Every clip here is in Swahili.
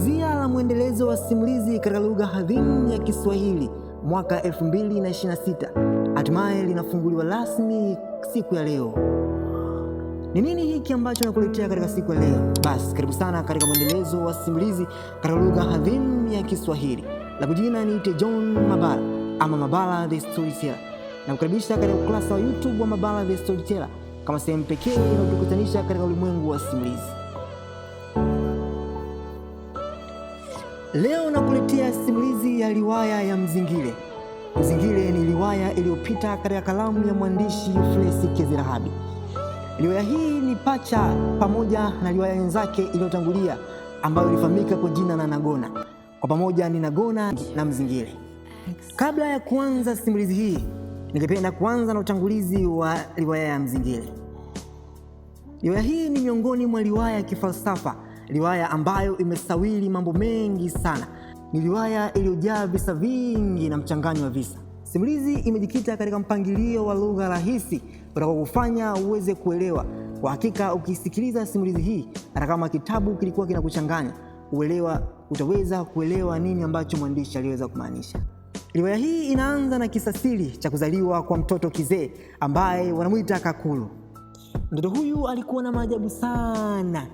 Pazia la mwendelezo wa simulizi katika lugha adhimu ya Kiswahili mwaka 2026 hatimaye linafunguliwa rasmi siku ya leo. Ni nini hiki ambacho nakuletea katika siku ya leo? Basi karibu sana katika mwendelezo wa simulizi katika lugha adhimu ya Kiswahili. La kujina niite John Mabala ama Mabala the Storyteller. Na kukaribisha katika ukurasa wa YouTube wa Mabala the Storyteller kama sehemu pekee inayotukutanisha katika ulimwengu wa simulizi. Leo nakuletea simulizi ya riwaya ya Mzingile. Mzingile ni riwaya iliyopita katika kalamu ya mwandishi Yuflesi Kezirahabi. Riwaya hii ni pacha pamoja na riwaya wenzake iliyotangulia ambayo ilifahamika kwa jina la Nagona. Kwa pamoja ni Nagona na Mzingile. Kabla ya kuanza simulizi hii, ningependa kuanza na utangulizi wa riwaya ya Mzingile. Riwaya hii ni miongoni mwa riwaya ya kifalsafa, riwaya ambayo imesawiri mambo mengi sana. Ni riwaya iliyojaa visa vingi na mchanganyo wa visa. Simulizi imejikita katika mpangilio wa lugha rahisi utakokufanya uweze kuelewa. Kwa hakika ukisikiliza simulizi hii, hata kama kitabu kilikuwa kinakuchanganya, utaweza kuelewa nini ambacho mwandishi aliweza kumaanisha. Riwaya hii inaanza na kisa siri cha kuzaliwa kwa mtoto kizee ambaye wanamuita Kakulu. Mtoto huyu alikuwa na maajabu sana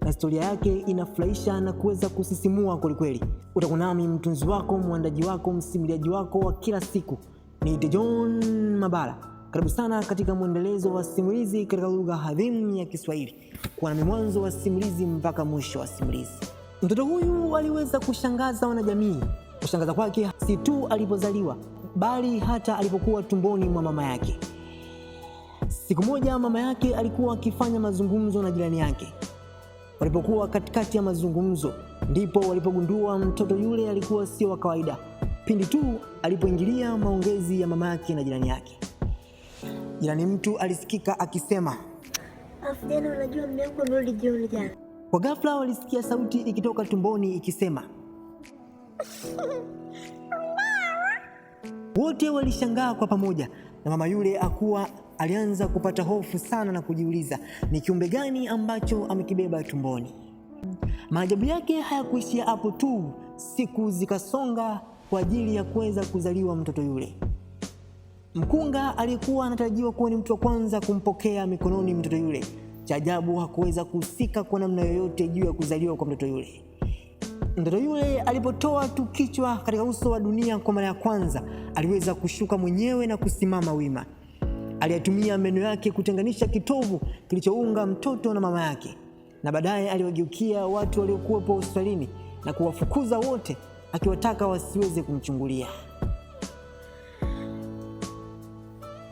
na historia yake inafurahisha na kuweza kusisimua kwelikweli. Utakuwa nami mtunzi wako, mwandaji wako, msimuliaji wako wa kila siku, niite John Mabala. Karibu sana katika mwendelezo wa simulizi katika lugha adhimu ya Kiswahili, kwa nami mwanzo wa simulizi mpaka mwisho wa simulizi. Mtoto huyu aliweza kushangaza wanajamii. Kushangaza kwake si tu alipozaliwa, bali hata alipokuwa tumboni mwa mama yake. Siku moja mama yake alikuwa akifanya mazungumzo na jirani yake. Walipokuwa katikati ya mazungumzo, ndipo walipogundua mtoto yule alikuwa sio wa kawaida, pindi tu alipoingilia maongezi ya mama yake na jirani yake. Jirani mtu alisikika akisema, "Afdhali unajua mume wangu amerudi jioni jana." Kwa ghafla walisikia sauti ikitoka tumboni ikisema. Wote walishangaa kwa pamoja, na mama yule alianza kupata hofu sana na kujiuliza ni kiumbe gani ambacho amekibeba tumboni. Maajabu yake hayakuishia hapo tu. Siku zikasonga kwa ajili ya kuweza kuzaliwa mtoto yule. Mkunga aliyekuwa anatarajiwa kuwa ni mtu wa kwanza kumpokea mikononi mtoto yule, cha ajabu hakuweza kuhusika kwa namna yoyote juu ya kuzaliwa kwa mtoto yule. Mtoto yule alipotoa tu kichwa katika uso wa dunia kwa mara ya kwanza, aliweza kushuka mwenyewe na kusimama wima. Aliyatumia meno yake kutenganisha kitovu kilichounga mtoto na mama yake, na baadaye aliwageukia watu waliokuwepo hospitalini na kuwafukuza wote, akiwataka wasiweze kumchungulia.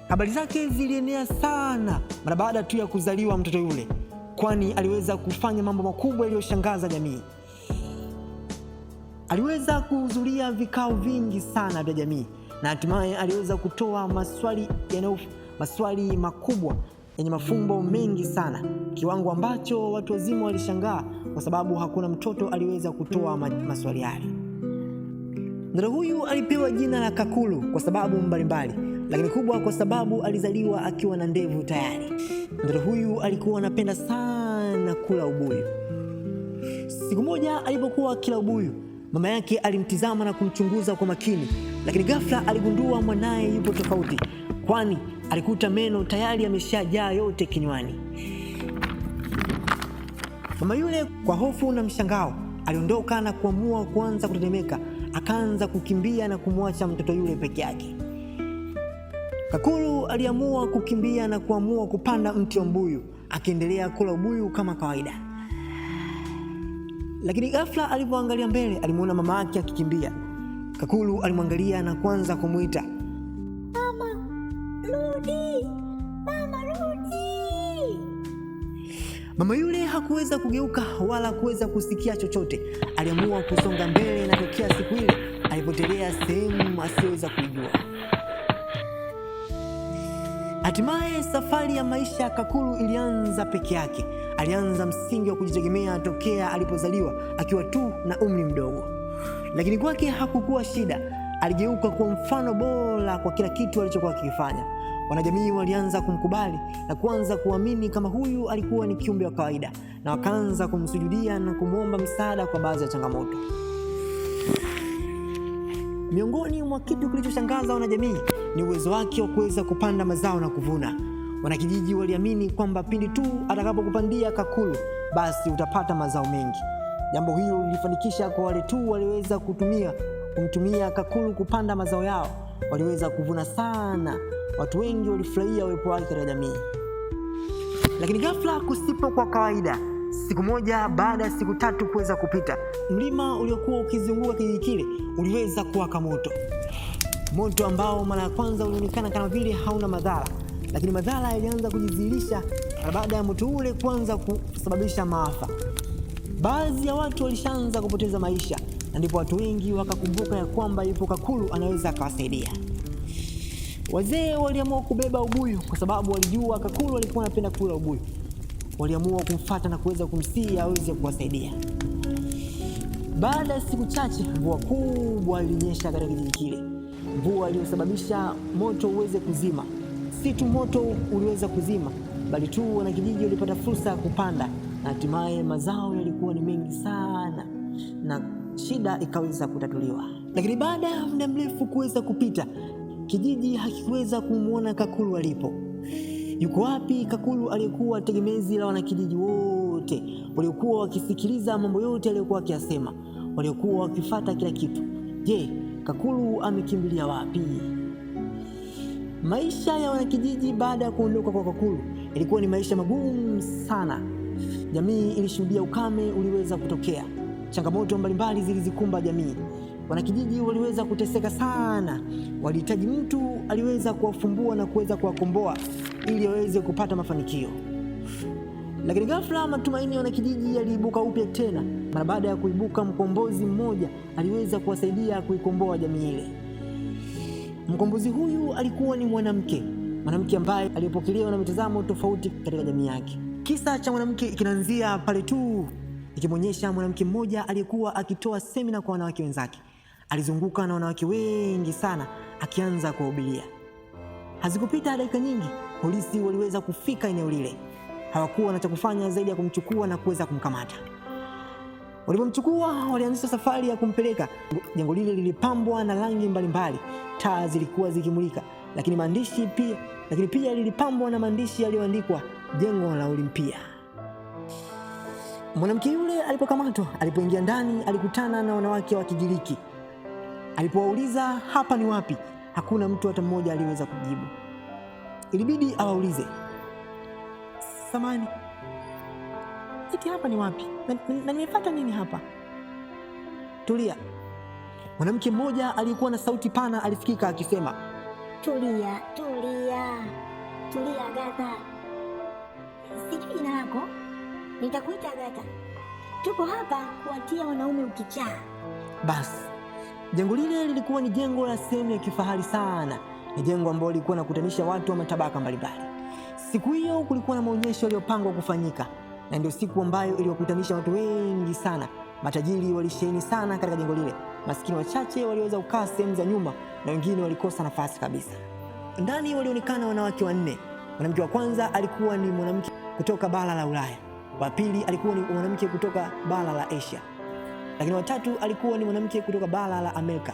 Habari zake zilienea sana mara baada tu ya kuzaliwa mtoto yule, kwani aliweza kufanya mambo makubwa yaliyoshangaza jamii. Aliweza kuhudhuria vikao vingi sana vya jamii, na hatimaye aliweza kutoa maswali makubwa yenye mafumbo mengi sana, kiwango ambacho watu wazima walishangaa kwa sababu hakuna mtoto aliweza kutoa maswali yale. Mtoto huyu alipewa jina la Kakulu kwa sababu mbalimbali, lakini kubwa kwa sababu alizaliwa akiwa na ndevu tayari. Mtoto huyu alikuwa anapenda sana kula ubuyu. Siku moja alipokuwa akila ubuyu, mama yake alimtizama na kumchunguza kwa makini, lakini ghafla aligundua mwanaye yupo tofauti, kwani alikuta meno tayari yameshajaa yote kinywani. Mama yule kwa hofu na mshangao aliondoka na kuamua kuanza kutetemeka. Akaanza kukimbia na kumwacha mtoto yule peke yake. Kakulu aliamua kukimbia na kuamua kupanda mti wa mbuyu, akiendelea kula ubuyu kama kawaida. Lakini ghafla alipoangalia mbele, alimuona mama yake akikimbia. Kakulu alimwangalia na kuanza kumuita, "Mama, rudi! Mama, rudi!" Mama yule hakuweza kugeuka wala kuweza kusikia chochote. Aliamua kusonga mbele, na tokea siku ile alipotelea sehemu asiyoweza kuijua. Hatimaye safari ya maisha ya Kakulu ilianza peke yake. Alianza msingi wa kujitegemea tokea alipozaliwa akiwa tu na umri mdogo. Lakini kwake hakukuwa shida. Aligeuka kuwa mfano bora kwa kila kitu alichokuwa akifanya. Wanajamii walianza kumkubali na kuanza kuamini kama huyu alikuwa ni kiumbe wa kawaida, na wakaanza kumsujudia na kumwomba msaada kwa baadhi ya changamoto. Miongoni mwa kitu kilichoshangaza wanajamii ni uwezo wake wa kuweza kupanda mazao na kuvuna. Wanakijiji waliamini kwamba pindi tu atakapokupandia Kakulu basi utapata mazao mengi. Jambo hilo lilifanikisha kwa wale tu waliweza kumtumia Kakulu kupanda mazao yao, waliweza kuvuna sana. Watu wengi walifurahia uwepo wake katika jamii. Lakini ghafla, kusipo kwa kawaida, siku moja baada ya siku 3 kuweza kupita, mlima uliokuwa ukizunguka kijiji kile uliweza kuwaka moto. Moto ambao mara ya kwanza ulionekana kama vile hauna madhara, lakini madhara yalianza kujidhihirisha baada ya moto ule kuanza kusababisha maafa. Baadhi ya watu walishaanza kupoteza maisha, na ndipo watu wengi wakakumbuka ya kwamba yupo Kakulu anaweza akawasaidia. Wazee waliamua kubeba ubuyu kwa sababu walijua Kakulu alikuwa anapenda kula ubuyu. Waliamua kumfuata na kuweza kumsihi aweze kuwasaidia. Baada ya siku chache, mvua kubwa ilinyesha katika kijiji kile, mvua iliyosababisha moto uweze kuzima. Si tu moto uliweza kuzima, bali tu wanakijiji walipata fursa ya kupanda, na hatimaye mazao yalikuwa ni mengi sana na shida ikaweza kutatuliwa. Lakini baada ya muda mrefu kuweza kupita, kijiji hakikuweza kumwona Kakulu alipo. Yuko wapi Kakulu aliyekuwa tegemezi la wanakijiji wote, waliokuwa wakisikiliza mambo yote aliyokuwa akiyasema, waliokuwa wakifuata kila kitu? Je, Kakulu amekimbilia wapi? Maisha ya wanakijiji baada ya kuondoka kwa Kakulu ilikuwa ni maisha magumu sana. Jamii ilishuhudia ukame uliweza kutokea. Changamoto mbalimbali zilizikumba jamii. Wanakijiji waliweza kuteseka sana. Walihitaji mtu aliweza kuwafumbua na kuweza kuwakomboa ili waweze kupata mafanikio. Lakini ghafla matumaini ya wanakijiji yaliibuka upya tena. Mara baada ya kuibuka mkombozi mmoja aliweza kuwasaidia kuikomboa jamii ile. Mkombozi huyu alikuwa ni mwanamke ambaye alipokelewa na mitazamo tofauti katika jamii yake. Kisa cha mwanamke kinaanzia pale tu, ikimwonyesha mwanamke mmoja aliyekuwa akitoa semina kwa wanawake wenzake. Alizunguka na wanawake wengi sana akianza kuwahubiria. Hazikupita dakika nyingi, polisi waliweza kufika eneo lile. Hawakuwa na cha kufanya zaidi ya kumchukua na kuweza kumkamata. Walipomchukua, walianzisha safari ya kumpeleka. Jengo lile lilipambwa na rangi mbalimbali, taa zilikuwa zikimulika, lakini pia lilipambwa na maandishi yaliyoandikwa jengo la Olimpia. Mwanamke yule alipokamatwa, alipoingia ndani, alikutana na wanawake wa Kigiriki. Alipowauliza hapa ni wapi, hakuna mtu hata mmoja aliweza kujibu. Ilibidi awaulize, samani, eti hapa ni wapi? Na nimefuata nini hapa? Tulia. Mwanamke mmoja aliyekuwa na sauti pana alisikika akisema, Tulia Agatha. Sijui jina lako, nitakuita Agatha. Tuko hapa kuwatia wanaume ukichaa. Basi, jengo lile lilikuwa ni jengo la sehemu ya kifahari sana. Ni jengo ambalo lilikuwa nakutanisha watu wa matabaka mbalimbali. Siku hiyo kulikuwa na maonyesho yaliyopangwa kufanyika, na ndio siku ambayo iliwakutanisha watu wengi sana. Matajiri walisheheni sana katika jengo lile. Maskini wachache waliweza kukaa sehemu za nyuma, na wengine walikosa nafasi kabisa. Ndani walionekana wanawake 4. Mwanamke wa kwanza alikuwa ni mwanamke kutoka bara la Ulaya. Wa pili alikuwa ni mwanamke kutoka bara la Asia. Lakini wa tatu alikuwa ni mwanamke kutoka bara la Amerika.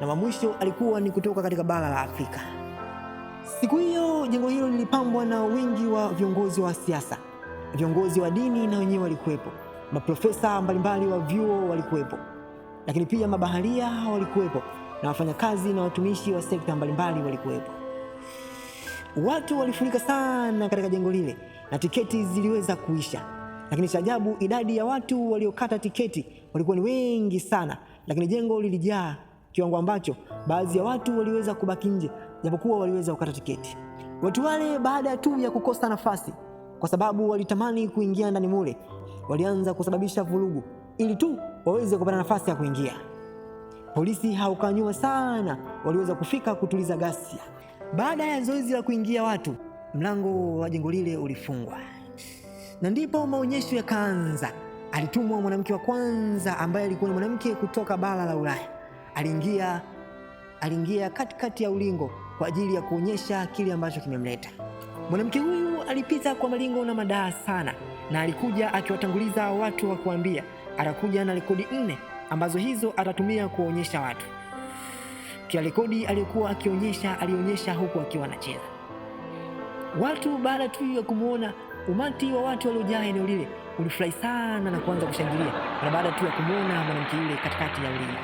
Na wa mwisho alikuwa ni kutoka katika bara la Afrika. Siku hiyo jengo hilo lilipambwa na wingi wa viongozi wa siasa. Viongozi wa dini na wenyewe walikuwepo. Maprofesa mbalimbali wa vyuo walikuwepo. Lakini pia mabaharia walikuwepo, na wafanyakazi na watumishi wa sekta mbalimbali walikuwepo. Watu walifurika sana katika jengo lile, na tiketi ziliweza kuisha. Lakini cha ajabu, idadi ya watu waliokata tiketi walikuwa ni wengi sana, lakini jengo lilijaa kiwango ambacho baadhi ya watu waliweza kubaki nje japokuwa waliweza kukata tiketi. Watu wale baada tu ya kukosa nafasi kwa sababu walitamani kuingia ndani mule, walianza kusababisha vurugu ili tu waweze kupata nafasi ya kuingia. Polisi haukanyua sana, waliweza kufika kutuliza ghasia. Baada ya zoezi la kuingia watu, mlango wa jengo lile ulifungwa. Na ndipo maonyesho yakaanza. Alitumwa mwanamke wa kwanza ambaye alikuwa ni mwanamke kutoka bara la Ulaya. Aliingia katikati ya ulingo kwa ajili ya kuonyesha kile ambacho kimemleta. Mwanamke huyu alipita kwa malingo na madaha sana, na alikuja akiwatanguliza watu wa kuambia atakuja na rekodi 4 ambazo hizo atatumia kuonyesha watu. Kila rekodi aliyokuwa alionyesha huku akiwa anacheza. Watu baada tu ya kumuona, umati wa watu waliojaa eneo lile ulifurahi sana na kuanza kushangilia na baada tu ya kumuona mwanamke yule katikati ya ulingo.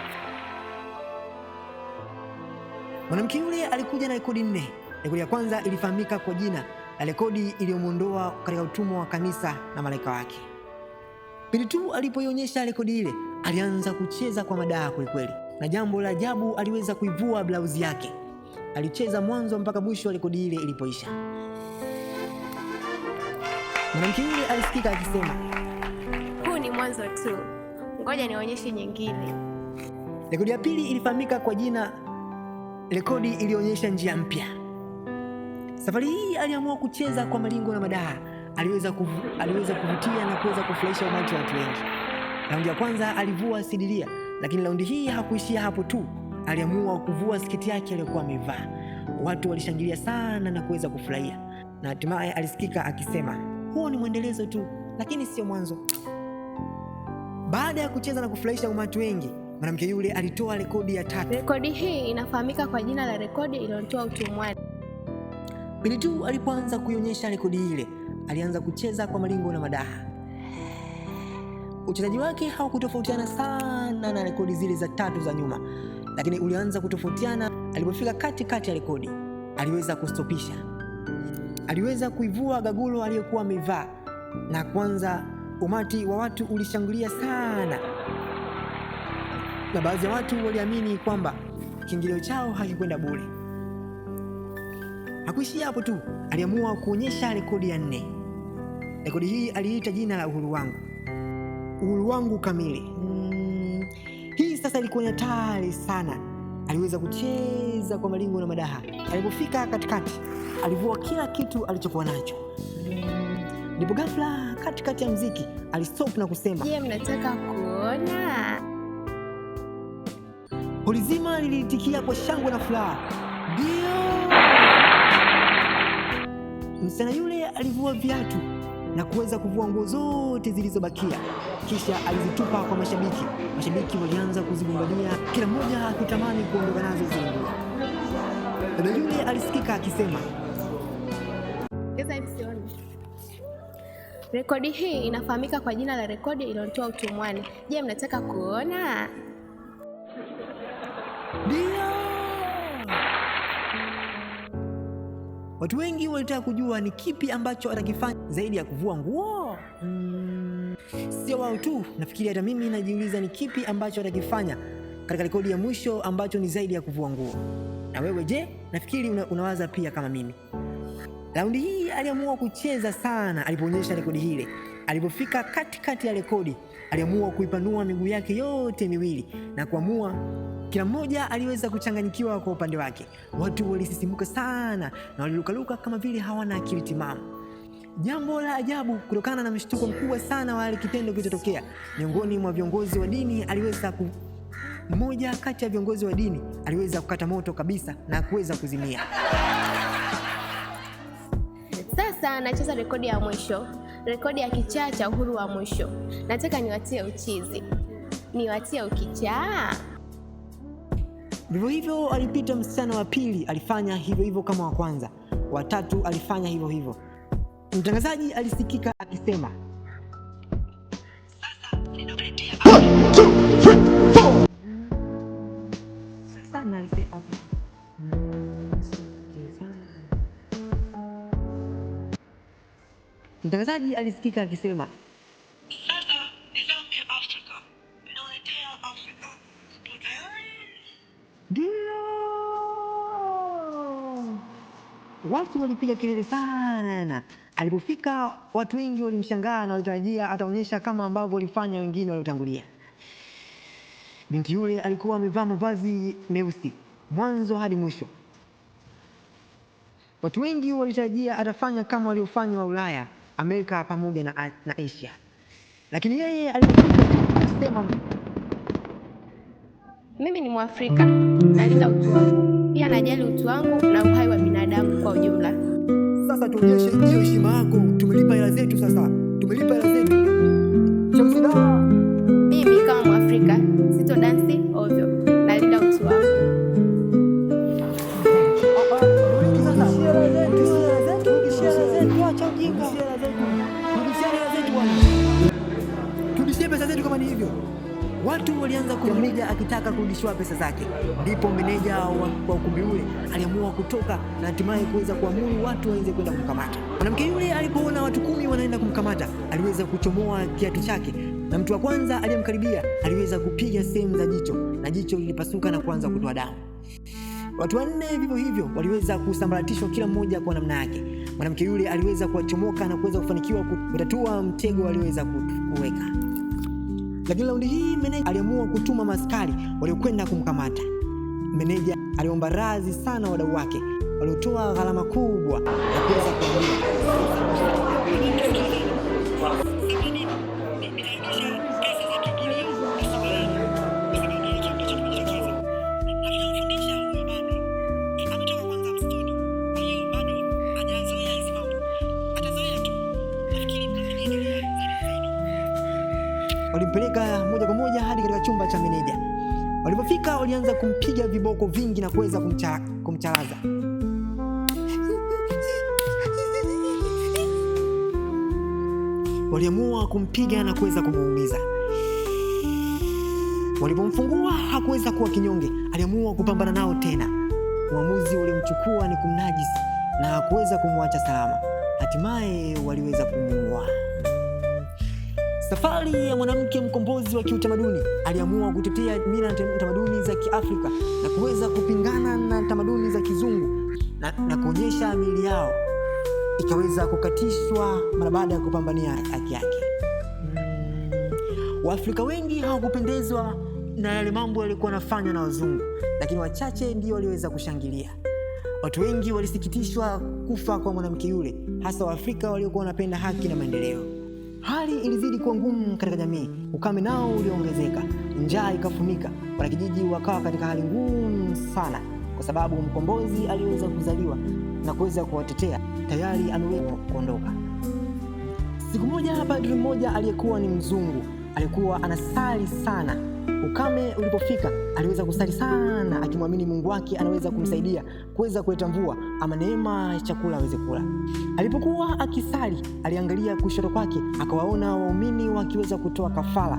Mwanamke yule alikuja na rekodi 4. Rekodi ya kwanza ilifahamika kwa jina la rekodi iliyomuondoa katika utumwa wa kanisa na malaika wake. Pindi tu alipoionyesha rekodi ile, alianza kucheza kwa madaha kwelikweli, na jambo la ajabu, aliweza kuivua blauzi yake. Alicheza mwanzo mpaka mwisho wa rekodi ile ilipoisha. Mwanamke yule alisikika akisema, huu ni mwanzo tu, ngoja nionyeshe nyingine. Rekodi ya pili ilifahamika kwa jina rekodi ilionyesha njia mpya. Safari hii aliamua kucheza kwa malingo na madaha. Aliweza kuvutia na kuweza kufurahisha umati wa watu wengi. Raundi ya kwanza alivua sidiria, lakini raundi hii hakuishia hapo tu. Aliamua kuvua sketi yake aliyokuwa amevaa. Watu walishangilia sana na kuweza kufurahia, na hatimaye alisikika akisema, huo ni mwendelezo tu, lakini sio mwanzo. Baada ya kucheza na kufurahisha umati wengi, mwanamke yule alitoa rekodi ya 3. Rekodi hii inafahamika kwa jina la rekodi iliyotoa utumwani. Pindi tu alipoanza kuionyesha rekodi ile, alianza kucheza kwa malingo na madaha. Uchezaji wake haukutofautiana sana na rekodi zile za 3 za nyuma, lakini ulianza kutofautiana alipofika katikati ya rekodi. Aliweza kustopisha. Aliweza kuivua gagulo aliyokuwa amevaa, na kwanza umati wa watu ulishangilia sana, na baadhi ya watu waliamini kwamba kiingilio chao hakikwenda bure. Hakuishia hapo tu, aliamua kuonyesha rekodi ya 4. Rekodi hii aliita jina la uhuru wangu. Uhuru wangu kamili. Hii sasa ilikuwa hatari sana. Aliweza kucheza kwa malingo na madaha. Alipofika katikati, alivua kila kitu alichokuwa nacho. Ndipo ghafla katikati ya mziki alistop na kusema, je, mnataka kuona? Holi zima liliitikia kwa shangwe na furaha. Ndio! Msichana yule alivua viatu na kuweza kuvua nguo zote zilizobakia, kisha alizitupa kwa mashabiki. Mashabiki walianza kuzigombania, kila mmoja akitamani kuondoka nazo zile nguo. Dada yule alisikika akisema, rekodi hii inafahamika kwa jina la rekodi iliyotoa utumwani. Je, mnataka kuona? Ndio! Watu wengi walitaka kujua ni kipi ambacho atakifanya zaidi ya kuvua nguo. Sio wao tu, nafikiri hata mimi najiuliza ni kipi ambacho atakifanya katika rekodi ya mwisho ambacho ni zaidi ya kuvua nguo. Na wewe je, nafikiri unawaza pia kama mimi. Raundi hii aliamua kucheza sana alipoonyesha rekodi hile. Alipofika katikati ya rekodi, aliamua kuipanua miguu yake yote miwili na kuamua. Kila mmoja aliweza kuchanganyikiwa kwa upande wake. Watu walisisimuka sana na walilukaluka kama vile hawana akili timamu. Jambo la ajabu, kutokana na mshtuko mkubwa sana wa kitendo kilichotokea, miongoni mwa viongozi wa dini mmoja kati ya viongozi wa dini aliweza kukata moto kabisa na kuweza kuzimia. Sasa nacheza rekodi ya mwisho, rekodi ya kichaa cha uhuru wa mwisho. Nataka niwatie uchizi, niwatie ukichaa. Vivyo hivyo alipita msichana wa pili, alifanya hivyo hivyo kama wa kwanza. Wa tatu alifanya hivyo hivyo. Mtangazaji alisikika akisema, sasa ninakuletea 1 2 3 4. Sasa naletea hapo. Mtangazaji alisikika akisema, sasa nizamu ya Afrika. Ninaletea Afrika. Ndio! Watu walipiga kelele sana. Alipofika, watu wengi walimshangaa na walitarajia ataonyesha kama ambavyo walifanya wengine waliotangulia. Binti yule alikuwa amevaa mavazi meusi mwanzo hadi mwisho. Watu wengi walitarajia atafanya kama waliofanya wa Ulaya, Amerika pamoja na Asia. Lakini yeye alisema, Mimi ni Mwafrika, nalinda utu wangu, pia najali utu wangu na uhai wa binadamu kwa ujumla. Sasa tuonyeshe hiyo heshima yako. Tumelipa hela zetu sasa. Tumelipa hela zetu. Mimi kama Mwafrika sito dansi ovyo. Nalinda utu wangu. Turudishie pesa zetu kama ni hivyo. Watu walianza kummeneja akitaka kurudishiwa pesa zake. Ndipo meneja wa ukumbi ule aliamua kutoka na hatimaye kuweza kuamuru watu waanze kwenda kumkamata. Mwanamke yule alipoona watu 10 wanaenda kumkamata, aliweza kuchomoa kiatu chake, na mtu wa kwanza aliyemkaribia aliweza kupiga sehemu za jicho, na jicho lilipasuka na kuanza kutoa damu. Watu 4 vivyo hivyo waliweza kusambaratishwa, kila mmoja kwa namna yake. Mwanamke yule aliweza kuwachomoka na kuweza kufanikiwa kutatua mtego alioweza kuweka. Lakini raundi hii meneja aliamua kutuma maskari waliokwenda kumkamata. Meneja aliomba radhi sana wadau wake waliotoa gharama kubwa ya kuweza kuambia walimpeleka moja kwa moja hadi katika chumba cha meneja. Walipofika walianza kumpiga viboko vingi na kuweza kumcharaza. Waliamua kumpiga na kuweza kumuumiza. Walipomfungua hakuweza kuwa kinyonge, aliamua kupambana nao tena. Uamuzi ulimchukua ni kumnajisi na kuweza kumwacha salama. Hatimaye waliweza kumuua. Safari ya mwanamke mkombozi wa kiutamaduni aliamua kutetea mila na tamaduni za Kiafrika na kuweza kupingana na tamaduni za kizungu na kuonyesha miili yao ikaweza kukatishwa mara baada ya kupambania haki yake. Waafrika wengi hawakupendezwa na yale mambo yalikuwa yanafanywa na wazungu, lakini wachache ndio waliweza kushangilia. Watu wengi walisikitishwa kufa kwa mwanamke yule, hasa Waafrika waliokuwa wanapenda haki na maendeleo. Hali ilizidi kuwa ngumu katika jamii. Ukame nao uliongezeka, njaa ikafunika. Wanakijiji wakawa katika hali ngumu sana, kwa sababu mkombozi aliweza kuzaliwa na kuweza kuwatetea tayari ameweza kuondoka. Siku moja padri mmoja aliyekuwa ni mzungu alikuwa anasali sana. Ukame ulipofika aliweza kusali sana, akimwamini Mungu wake anaweza kumsaidia kuweza kuleta mvua ama neema ya chakula aweze kula. Alipokuwa akisali, aliangalia kushoto kwake, akawaona waumini wakiweza kutoa kafara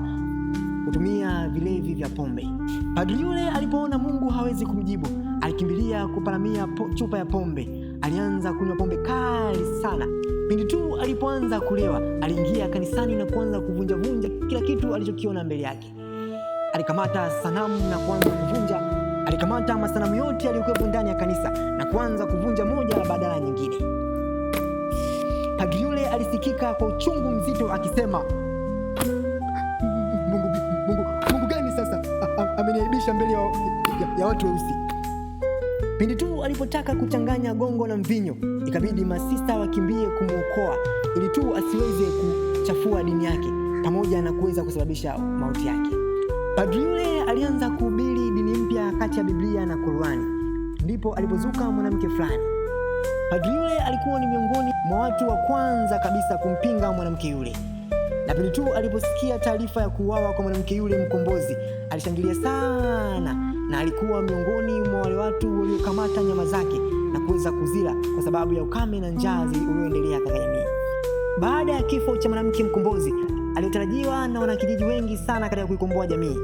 kutumia vilevi vya pombe. Padri yule alipoona Mungu hawezi kumjibu, alikimbilia kuparamia chupa ya pombe. Alianza kunywa pombe kali sana. Pindi tu alipoanza kulewa, aliingia kanisani na kuanza kuvunja kila kitu alichokiona mbele yake. Alikamata sanamu na kuanza kuvunja. Alikamata masanamu yote yaliyokuwepo ndani ya kanisa na kuanza kuvunja moja baada ya nyingine. Padri yule alisikika kwa uchungu mzito akisema, Mungu gani sasa ameniaibisha mbele ya watu weusi? Pindi tu alipotaka kuchanganya gongo na mvinyo, ikabidi masista wakimbie kumuokoa ili tu asiweze kuchafua dini yake pamoja na kuweza kusababisha mauti yake. Padri yule alianza kuhubiri dini mpya kati ya Biblia na Qur'ani. Ndipo alipozuka mwanamke fulani. Padri yule alikuwa ni miongoni mwa watu wa kwanza kabisa kumpinga mwanamke yule. Na pindi tu aliposikia taarifa ya kuuawa kwa mwanamke yule mkombozi, alishangilia sana, na alikuwa miongoni mwa wale watu waliokamata nyama zake na kuweza kuzila kwa sababu ya ukame na njaa ulioendelea katika jamii. Baada ya kifo cha mwanamke mkombozi aliyotarajiwa na wanakijiji wengi sana katika kuikomboa jamii,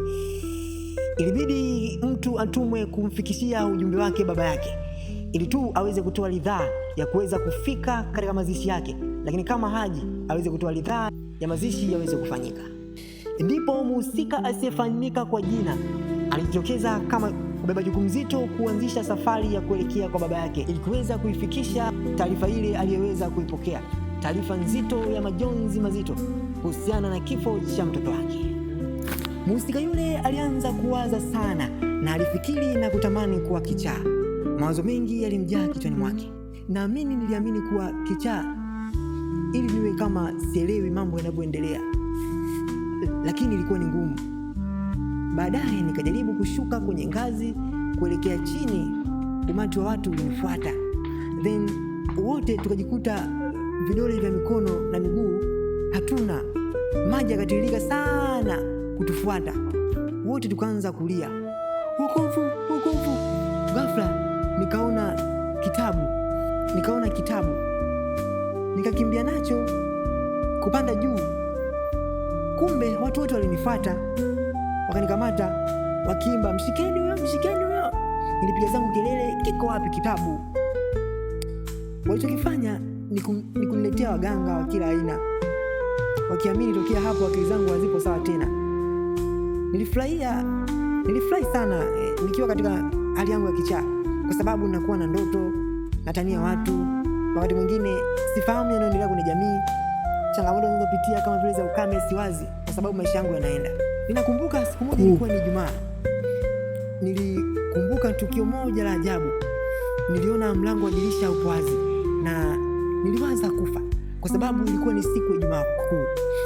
ilibidi mtu atumwe kumfikishia ujumbe wake baba yake ili tu aweze kutoa ridhaa ya kuweza kufika katika mazishi yake, lakini kama haji aweze kutoa ridhaa ya mazishi yaweze kufanyika. Ndipo mhusika asiyefahamika kwa jina alijitokeza kama kubeba jukumu zito kuanzisha safari ya kuelekea kwa baba yake ili kuweza kuifikisha taarifa ile aliyeweza kuipokea, taarifa nzito ya majonzi mazito kuhusiana na kifo cha mtoto wake. Mhusika yule alianza kuwaza sana na alifikiri na kutamani kuwa kichaa. Mawazo mengi yalimjaa kichwani mwake. Naamini niliamini kuwa kichaa ili niwe kama sielewi mambo yanavyoendelea, lakini ilikuwa ni ngumu. Baadaye nikajaribu kushuka kwenye ngazi kuelekea chini, umati wa watu ulinifuata. Then wote tukajikuta vidole vya mikono na miguu hatuna. Maji yakatiririka sana kutufuata. Wote tukaanza kulia, wokovu, wokovu. Ghafla nikaona kitabu. Nikakimbia nacho kupanda juu. Kumbe watu wote walinifuata, wakanikamata wakiimba, mshikeni huyo, mshikeni huyo. Nilipiga zangu kelele, kiko wapi kitabu? Walichokifanya ni kuniletea waganga wa kila aina, wakiamini tokea hapo akili zangu hazipo sawa tena. Nilifurahi sana nikiwa katika hali yangu ya kichaa, kwa sababu ninakuwa na ndoto, natania watu. Wakati mwingine sifahamu yanayoendelea kwenye jamii, changamoto ninazopitia kama vile za ukame siwazi, kwa sababu maisha yangu yanaenda. Ninakumbuka siku moja ilikuwa ni Ijumaa. Nilikumbuka tukio moja la ajabu. Niliona mlango wa dirisha upo wazi na niliwaza kufa, kwa sababu ilikuwa ni siku ya Ijumaa Kuu.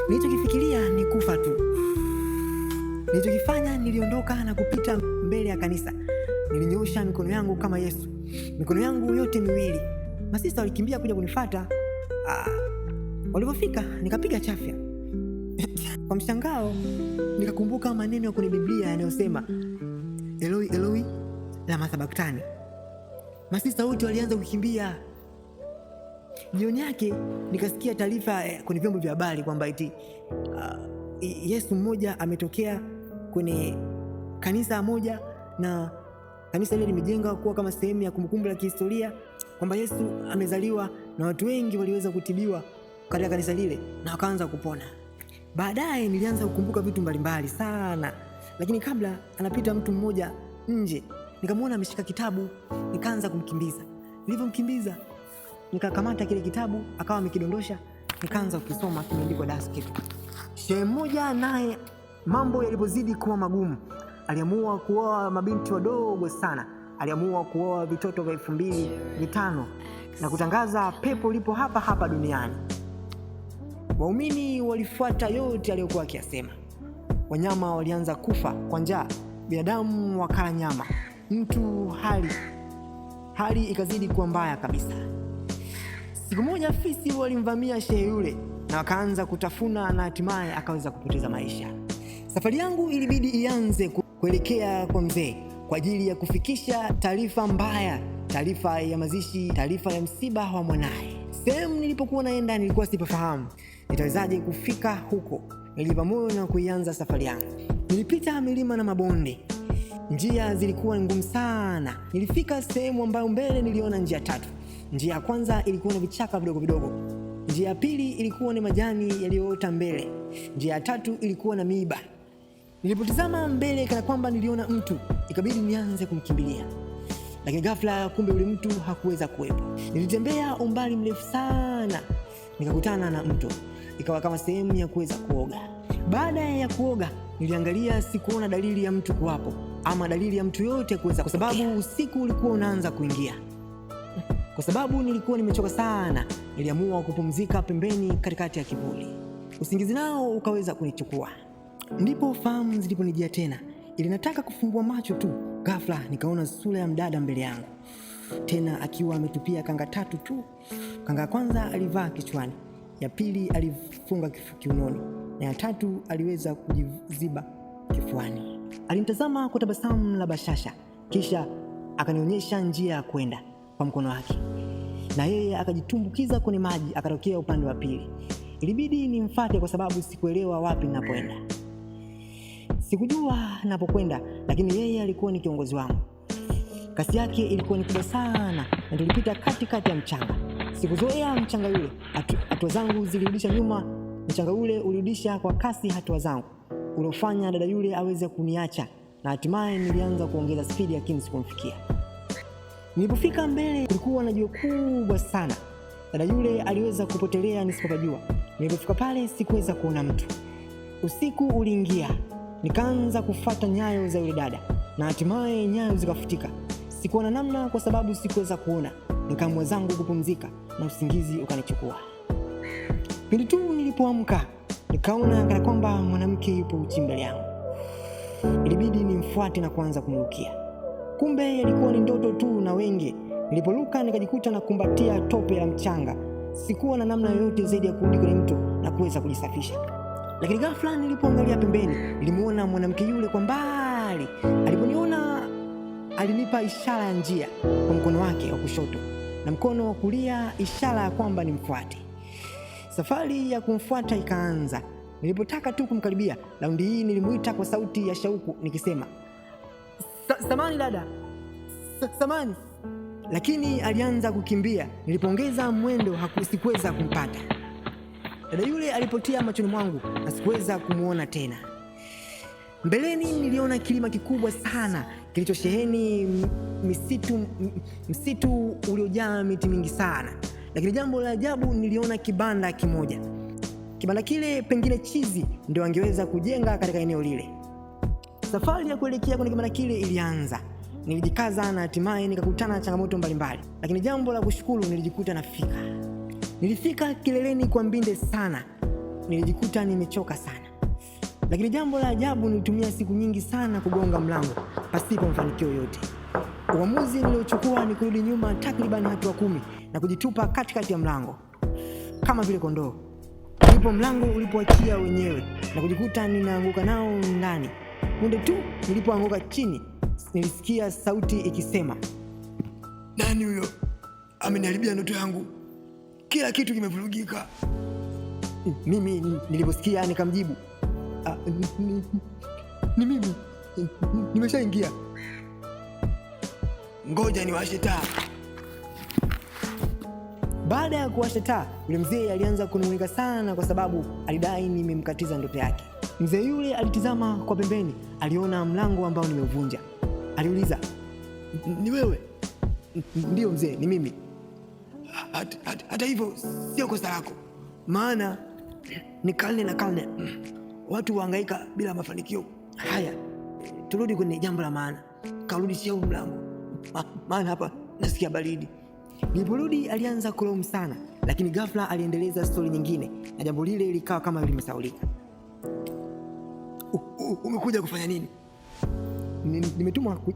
Nilichokifikiria ni kufa tu. Nilichokifanya, niliondoka na kupita mbele ya kanisa. Nilinyoosha mikono yangu kama Yesu, mikono yangu yote miwili. Masista walikimbia kuja kunifuata. Walipofika nikapiga chafya. Kwa mshangao nikakumbuka maneno ya kwenye Biblia yanayosema, Eloi Eloi lama sabachthani. Masista wote walianza kukimbia. Jioni yake nikasikia taarifa kwenye vyombo vya habari kwamba eti Yesu mmoja ametokea kwenye kanisa moja, na kanisa hili limejenga kuwa kama sehemu ya kumbukumbu la kihistoria kwamba Yesu amezaliwa, na watu wengi waliweza kutibiwa katika kanisa lile na wakaanza kupona. Baadaye nilianza kukumbuka vitu mbalimbali sana, lakini kabla anapita mtu mmoja nje, nikamwona ameshika kitabu, nikaanza kumkimbiza. Nilivyomkimbiza nikakamata kile kitabu, akawa amekidondosha, nikaanza kukisoma. Kimeandikwa Daskit. Shehe mmoja naye mambo yalipozidi kuwa magumu, aliamua kuoa mabinti wadogo sana. Aliamua kuoa vitoto vya 2500 na kutangaza pepo lipo hapa hapa duniani. Waumini walifuata yote aliyokuwa akiyasema. Wanyama walianza kufa kwa njaa, binadamu wakala nyama, hali ikazidi kuwa mbaya kabisa. Siku moja fisi walimvamia shehe yule na wakaanza kutafuna, na hatimaye akaweza kupoteza maisha. Safari yangu ilibidi ianze kuelekea kwa mzee kwa ajili ya kufikisha taarifa mbaya, taarifa ya mazishi, taarifa ya msiba wa mwanaye. Sehemu nilipokuwa naenda nilikuwa sipafahamu. Nitawezaje kufika huko? Nilijipa moyo na kuianza safari yangu. Nilipita milima na mabonde. Njia zilikuwa ngumu sana. Nilifika sehemu ambayo mbele niliona njia 3. Njia ya kwanza ilikuwa na vichaka vidogo vidogo. Njia ya pili ilikuwa na majani yaliyoota mbele. Njia ya 3 ilikuwa na miiba. Nilipotazama mbele kana kwamba niliona mtu, ikabidi nianze kumkimbilia. Lakini ghafla kumbe yule mtu hakuweza kuwepo. Nilitembea umbali mrefu sana, nikakutana na mto. Ikawa kama sehemu ya kuweza kuoga. Baada ya kuoga, niliangalia, sikuona dalili ya mtu kuwapo ama dalili ya mtu yote kuweza, kwa sababu usiku ulikuwa unaanza kuingia. Kwa sababu nilikuwa nimechoka sana, niliamua kupumzika pembeni katikati ya kivuli. Usingizi nao ukaweza kunichukua. Ndipo fahamu ziliponijia tena. Ili nataka kufumbua macho tu, ghafla nikaona sura ya mdada mbele yangu, tena akiwa ametupia kanga 3 tu. Kanga ya kwanza alivaa kichwani, ya pili alifunga kiunoni, na ya 3 aliweza kujiziba kifuani. Alinitazama kwa tabasamu la bashasha, kisha akanionyesha njia ya kwenda kwa mkono wake, na yeye akajitumbukiza kwenye maji, akatokea upande wa pili. Ilibidi nimfuate kwa sababu sikuelewa wapi ninapoenda. Sikujua ninapokwenda, lakini yeye alikuwa ni kiongozi wangu. Kasi yake ilikuwa ni kubwa sana, na tulipita katikati ya mchanga. Sikuzoea mchanga yule. Hatua zangu zilirudisha nyuma, mchanga ule ulirudisha kwa kasi hatua zangu, uliofanya dada yule aweze kuniacha, na hatimaye nilianza kuongeza spidi, lakini sikumfikia. Nilipofika mbele kulikuwa na jiwe kubwa sana. Dada yule aliweza kupotelea nisipopajua. Nilipofika pale sikuweza kuona mtu. Usiku uliingia. Nikaanza kufuata nyayo za yule dada, na hatimaye nyayo zikafutika. Sikuona namna kwa sababu sikuweza kuona. Nikaamua zangu kupumzika na usingizi ukanichukua. Pindi tu nilipoamka, nikaona kana kwamba mwanamke yupo uchi mbele yangu. ilibidi nimfuate na kuanza kumrukia. Kumbe yalikuwa ni ndoto tu na wenge. Niliporuka nikajikuta na kumbatia tope la mchanga. Sikuwa na namna yoyote zaidi ya kurudi kwenye mto na kuweza kujisafisha. Lakini ghafla nilipoangalia pembeni, nilimuona mwanamke yule kwa mbali. Aliponiona alinipa ishara ya njia kwa mkono wake wa kushoto na mkono wa kulia, ishara ya kwamba nimfuate. Safari ya kumfuata ikaanza. Nilipotaka tu kumkaribia, raundi hii nilimuita kwa sauti ya shauku nikisema, "Samani dada, samani." Lakini alianza kukimbia. Nilipoongeza mwendo sikuweza kumpata. Dada yule alipotia machoni mwangu na sikuweza kumuona tena. Mbeleni niliona kilima kikubwa sana kilichosheheni msitu uliojaa miti mingi sana. Lakini jambo la ajabu, niliona kibanda kimoja. Kibanda kile pengine chizi ndio angeweza kujenga katika eneo lile. Safari ya kuelekea kwenye kibanda kile ilianza. Nilijikaza na hatimaye nikakutana na changamoto mbalimbali. Lakini jambo la kushukuru, nilijikuta nafika. Nilifika kileleni kwa mbinde sana. Nilijikuta nimechoka sana. Lakini jambo la ajabu, nilitumia siku nyingi sana kugonga mlango pasipo mafanikio yoyote. Uamuzi niliochukua ni kurudi nyuma takriban hatua 10 na kujitupa katikati ya mlango kama vile kondoo. Ndipo mlango ulipoachia wenyewe na kujikuta ninaanguka nao ndani. Punde tu nilipoanguka chini, nilisikia sauti ikisema, "Nani huyo? Ameniharibia ndoto yangu. Kila kitu kimevurugika." Mimi niliposikia nikamjibu, "Ni mimi. Nimeshaingia. Ngoja niwashe taa." Baada ya kuwasha taa, yule mzee alianza kunung'unika sana kwa sababu alidai nimemkatiza ndoto yake. Mzee yule alitizama kwa pembeni, aliona mlango ambao nimeuvunja. Aliuliza, "Ni wewe?" "Ndio mzee, ni mimi." Hata hivyo sio kosa lako, maana ni karne na karne watu wahangaika bila mafanikio. Haya, turudi kwenye jambo la maana. Karudishia huu mlango, maana hapa nasikia baridi." Niliporudi alianza kulaumu sana, lakini ghafla aliendeleza stori nyingine na jambo lile likawa kama limesahaulika. "Umekuja kufanya nini?"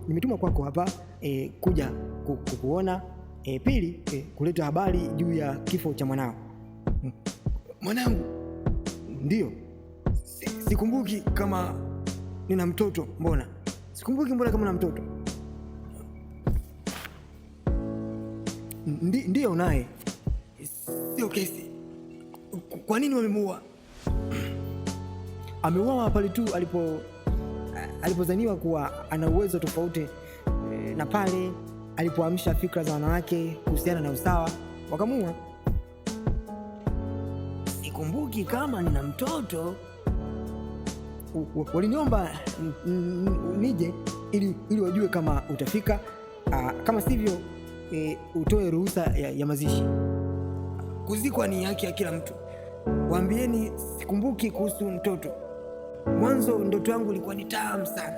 Nimetumwa kwako hapa kuja kukuona, pili kuleta habari juu ya kifo cha mwanao." "Mwanangu?" "Ndio. Sikumbuki kama nina mtoto. Mbona kama na mtoto?" "Ndio naye." "Sio kesi. Kwa nini wamemuua?" "Ameuawa pale tu alipozaniwa kuwa ana uwezo tofauti na pale alipoamsha fikra za wanawake kuhusiana na usawa, wakamuua." "Sikumbuki kama nina mtoto. Waliniomba nije ili wajue kama utafika, kama sivyo utoe ruhusa ya mazishi. Kuzikwa ni haki ya kila mtu. Waambieni sikumbuki kuhusu mtoto. Mwanzo ndoto yangu ilikuwa ni tamu sana.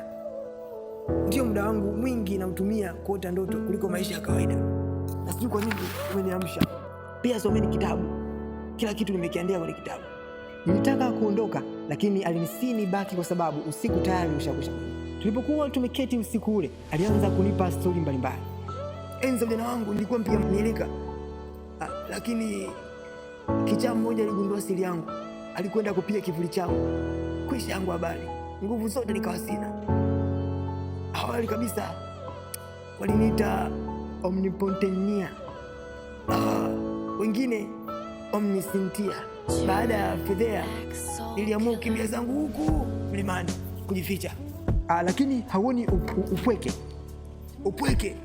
Ndio muda wangu mwingi nautumia kuota ndoto kuliko maisha ya kawaida. Na sijui kwa nini umeniamsha. Pia someni kitabu. Kila kitu nimekiandika kwenye kitabu." Nilitaka kuondoka, lakini alinisii baki kwa sababu usiku tayari ushakwisha. Tulipokuwa tumeketi usiku ule, alianza kunipa stori mbalimbali. "Enzi ujana wangu nilikuwa mpiga mieleka, lakini kichaa mmoja aligundua siri yangu. Alikwenda kupiga kivuli changu. Kwisha yangu habari. Nguvu zote nikawa sina. Awali kabisa waliniita omnipotentia, wengine omnisintia. Baada ya fedhea niliamua kukimbia zangu huku mlimani kujificha." "Lakini hauoni upweke?" "Upweke?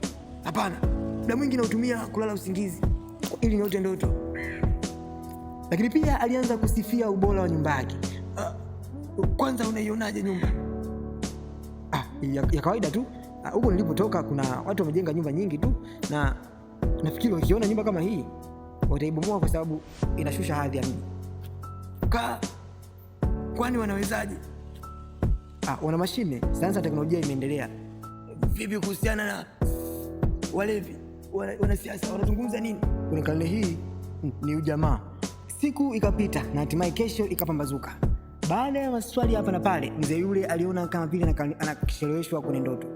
Hapana. Muda mwingi nautumia kulala usingizi ili niote ndoto." Lakini pia alianza kusifia ubora wa nyumba yake. "Kwanza unaionaje nyumba?" Ya kawaida tu. Huko nilipotoka kuna watu wamejenga nyumba nyingi tu, na nafikiri wakiona nyumba kama hii wataibomoa kwa sababu inashusha hadhi ya mji." "Kwani wanawezaje?" "Wana mashine, sayansi na teknolojia imeendelea." "Vipi kuhusiana na walevi? Wanasiasa wanazungumza nini?" "Kwenye karne hii ni ujamaa." Siku ikapita na hatimaye kesho ikapambazuka. Baada ya maswali hapa na pale, mzee yule aliona kama vile anakicheleweshwa kwenye ndoto.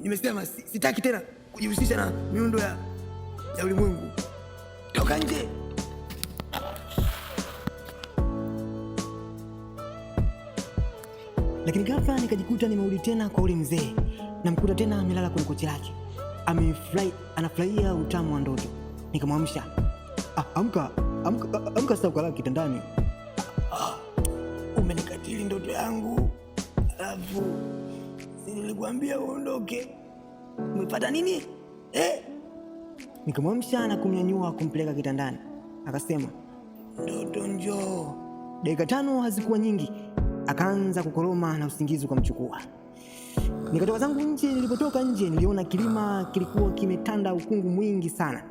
Nimesema sitaki tena kujihusisha na miundo ya ulimwengu. Toka nje. Lakini ghafla nikajikuta nimerudi tena kwa ule mzee. Namkuta tena amelala kwenye kochi lake. Anafurahia utamu wa ndoto. Nikamwamsha. Amka sasa, ukalala kitandani. Umenikatili ndoto yangu. Alafu nilikwambia uondoke. Umepata nini? Nikamwamsha na kumnyanyua kumpeleka kitandani. Akasema, ndoto njoo. Dakika 5 hazikuwa nyingi, akaanza kukoroma na usingizi ukamchukua. Nikatoka zangu nje. Nilipotoka nje niliona kilima kilikuwa kimetanda ukungu mwingi sana.